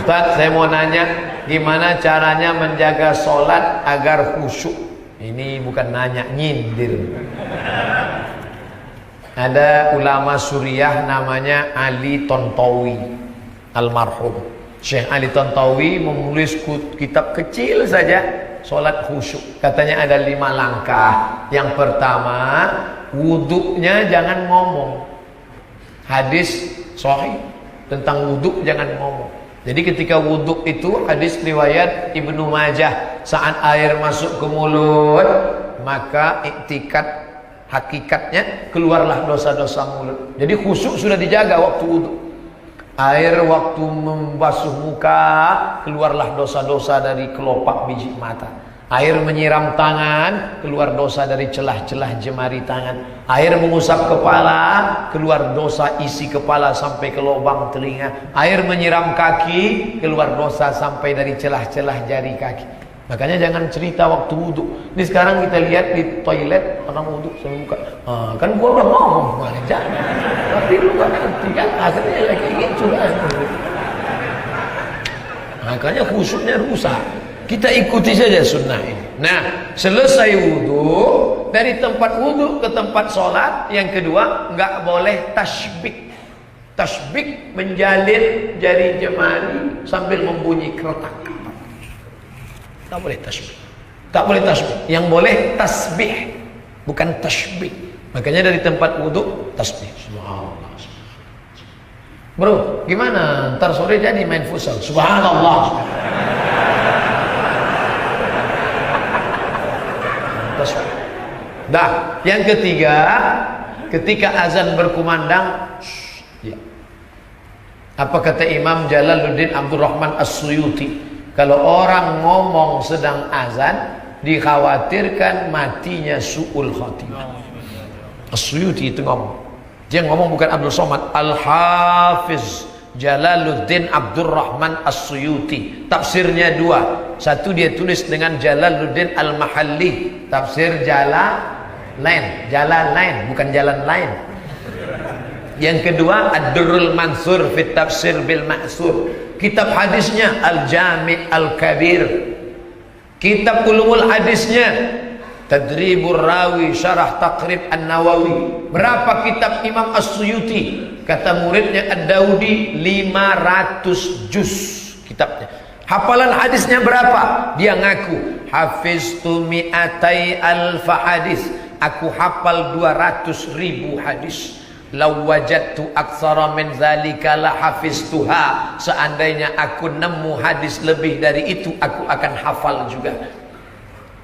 Ustaz, saya mau nanya, gimana caranya menjaga sholat agar khusyuk? Ini bukan nanya, nyindir. Ada ulama Suriah namanya Ali Tontowi, almarhum Syekh Ali Tontowi menulis kitab kecil saja, sholat khusyuk. Katanya ada 5 langkah. Yang pertama, wuduknya jangan ngomong. Hadis sahih tentang wuduk jangan ngomong. Jadi ketika wuduk itu hadis riwayat Ibnu Majah, saat air masuk ke mulut maka iktikat hakikatnya keluarlah dosa-dosa mulut. Jadi khusyuk sudah dijaga waktu wuduk. Air waktu membasuh muka keluarlah dosa-dosa dari kelopak biji mata. Air menyiram tangan keluar dosa dari celah-celah jemari tangan. Air mengusap kepala keluar dosa isi kepala sampai ke lubang telinga. Air menyiram kaki keluar dosa sampai dari celah-celah jari kaki. Makanya jangan cerita waktu wudhu. Ini sekarang kita lihat di toilet orang wudhu sambil buka. Kan gua udah ngomong kemarin jangan. Tapi lu gak ngerti kan akhirnya ya kayak gitu kan. Makanya khusyuknya rusak. Kita ikuti saja sunnah ini. Nah, selesai wudhu, dari tempat wudhu ke tempat sholat. Yang kedua, nggak boleh tasbih. Tasbih menjalin jari jemari sambil membunyi keretak. Tak boleh tasbih. Tak boleh tasbih. Yang boleh tasbih, bukan tasbih. Makanya dari tempat wudhu tasbih. Subhanallah. Bro, gimana? Ntar sore jadi main futsal. Subhanallah. Dah, yang ketiga, ketika azan berkumandang, ya. Apa kata Imam Jalaluddin Abdurrahman As-Suyuti? Kalau orang ngomong sedang azan, dikhawatirkan matinya su'ul khatimah. As-Suyuti itu ngomong. Dia ngomong bukan Abdul Somad, Al-Hafiz Jalaluddin Abdurrahman As-Suyuti. Tafsirnya 2. Satu dia tulis dengan Jalaluddin Al-Mahalli, tafsir jalan lain, bukan jalan lain. Yang kedua Ad-Durrul Mansur fit Tafsir bil Ma'sur. Kitab hadisnya Al-Jami' Al-Kabir. Kitab ulumul hadisnya Tadribur Rawi Syarah Taqrib An-Nawawi. Berapa kitab Imam As-Suyuti? Kata muridnya Ad-Daudi 500 juz kitabnya. Hafalan hadisnya berapa? Dia ngaku hafiztu mi'atai alfa hadis. Aku hafal 200.000 hadis. Law wajadtu aktsara min zalika la hafiztuha. Seandainya aku nemu hadis lebih dari itu, aku akan hafal juga.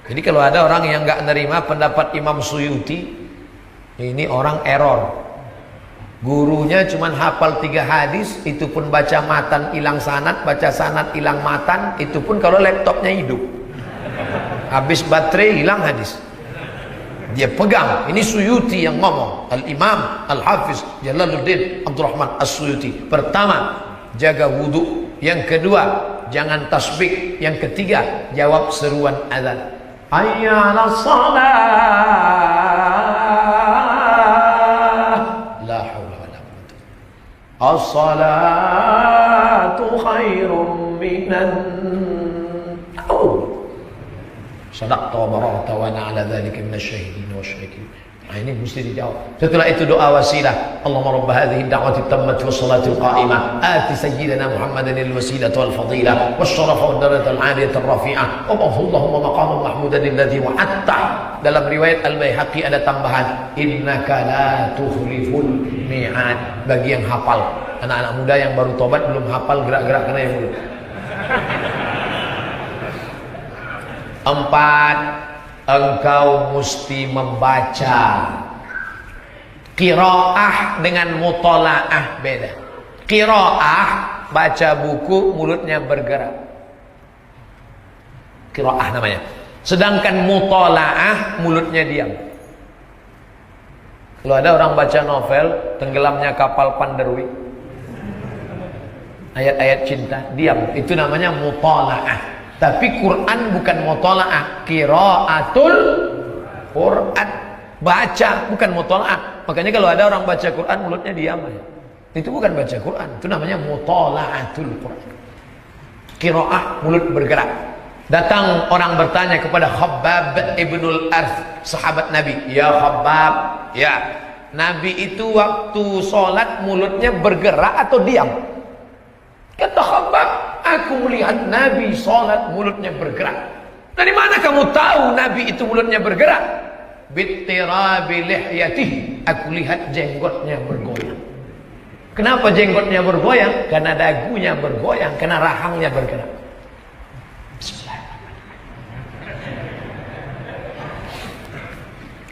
Jadi kalau ada orang yang enggak nerima pendapat Imam Suyuti, ini orang error. Gurunya cuma hafal 3 hadis, itu pun baca matan hilang sanad, baca sanad hilang matan, itu pun kalau laptopnya hidup. Habis baterai hilang hadis. Dia pegang, ini Suyuti yang ngomong. Al-Imam Al-Hafiz Jalaluddin Abdurrahman As-Suyuti. Pertama, jaga wudu. Yang kedua, jangan tasbih. Yang ketiga, jawab seruan azan. Hayya 'alas shalah. La haula wala quwwata. As-salatu khairum minan sadaqta wa bara'ta wa ana 'ala dzalika minasyahidin wasyakirin. Nah, ini mesti dijawab. Setelah itu doa wasilah. Allahumma rabb hadhihi ad-da'wati at-tammati was-salati al-qa'imah ati sayyidina Muhammadan al-wasilata wal-fadilah wasyarafa wad-darajata al-'aliyata ar-rafi'ah. Allahumma maqaman mahmudan alladhi wa'adta. Dalam riwayat Al-Baihaqi ada tambahan innaka la tukhliful mi'ad. Bagi yang hafal, anak-anak muda yang baru tobat belum hafal, gerak-gerak kena yang mulut. 4, engkau mesti membaca. Qiraah dengan mutola'ah beda. Qiraah baca buku mulutnya bergerak, qiraah namanya. Sedangkan mutola'ah mulutnya diam. Kalau ada orang baca novel Tenggelamnya Kapal Panderwi, ayat-ayat cinta, diam, itu namanya mutola'ah. Tapi Quran bukan mutola'ah, qiraatul Quran, baca bukan mutola'ah. Makanya kalau ada orang baca Quran mulutnya diam aja, itu bukan baca Quran, itu namanya mutola'atul Quran. Qiraah mulut bergerak. Datang orang bertanya kepada Khabbab ibnul Arth, sahabat Nabi. Ya Khabbab, ya, Nabi itu waktu sholat mulutnya bergerak atau diam? Kata Khabbab, aku melihat Nabi sholat mulutnya bergerak. Dari mana kamu tahu Nabi itu mulutnya bergerak? Bittirabi lihyatihi, aku lihat jenggotnya bergoyang. Kenapa jenggotnya bergoyang? Karena dagunya bergoyang, karena rahangnya bergerak.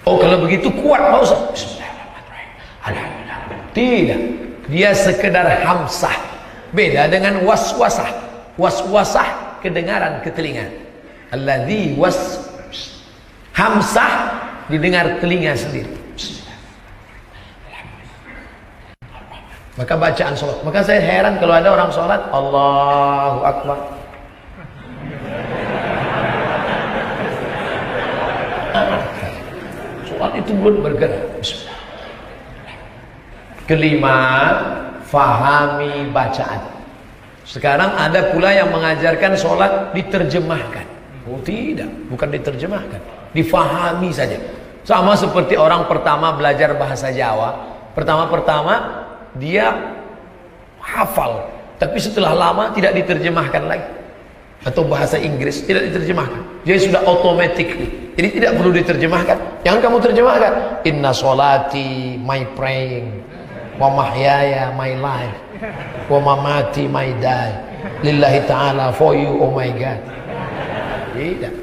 Oh, kalau begitu kuat Pak Ustaz. Bismillahirrahmanirrahim. Alhamdulillah. Tidak, dia sekedar hamsah. Beda dengan waswasah. Waswasah kedengaran ke telinga. Alladzi hamsah didengar telinga sendiri. Maka bacaan sholat. Maka saya heran kalau ada orang sholat Allahu Akbar. Sholat itu belum bergerak. Kelima, fahami bacaan. Sekarang ada pula yang mengajarkan sholat diterjemahkan. Oh tidak, bukan diterjemahkan, difahami saja. Sama seperti orang pertama belajar bahasa Jawa. Pertama-pertama dia hafal, tapi setelah lama tidak diterjemahkan lagi. Atau bahasa Inggris tidak diterjemahkan, dia sudah automatically, jadi tidak perlu diterjemahkan. Yang kamu terjemahkan, inna sholati, my praying, wa mahyaya, my life, wa mamati, my die, lillahi ta'ala, for you, oh my God. Tidak.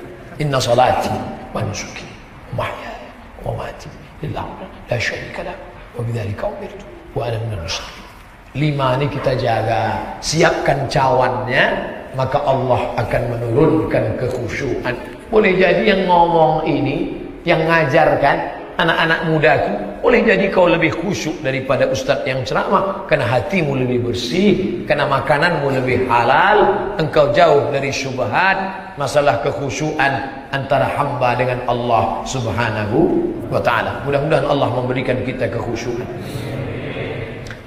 Inna sholati wa nusuki, wa mahyaya, wa mamati, lillahi la syarika lah, wa bidzalika umirtu wa ana minal muslimin. 5 ini kita jaga, siapkan cawannya, maka Allah akan menurunkan kekhusyuan. Boleh jadi yang ngomong ini, yang ngajarkan anak-anak mudaku, boleh jadi kau lebih khusyuk daripada ustadz yang ceramah, karena hatimu lebih bersih, karena makananmu lebih halal, engkau jauh dari syubhat. Masalah kekhusyuan antara hamba dengan Allah subhanahu wa ta'ala. Mudah-mudahan Allah memberikan kita kekhusyuan.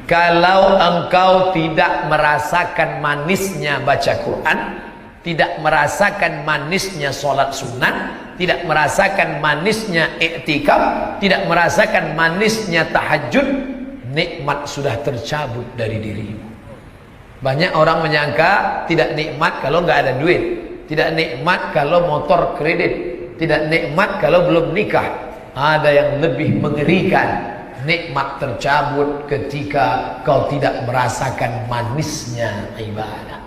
Kalau engkau tidak merasakan manisnya baca Quran, tidak merasakan manisnya sholat sunnah, tidak merasakan manisnya i'tikaf, tidak merasakan manisnya tahajud, nikmat sudah tercabut dari dirimu. Banyak orang menyangka tidak nikmat kalau nggak ada duit, tidak nikmat kalau motor kredit, tidak nikmat kalau belum nikah. Ada yang lebih mengerikan, nikmat tercabut ketika kau tidak merasakan manisnya ibadah.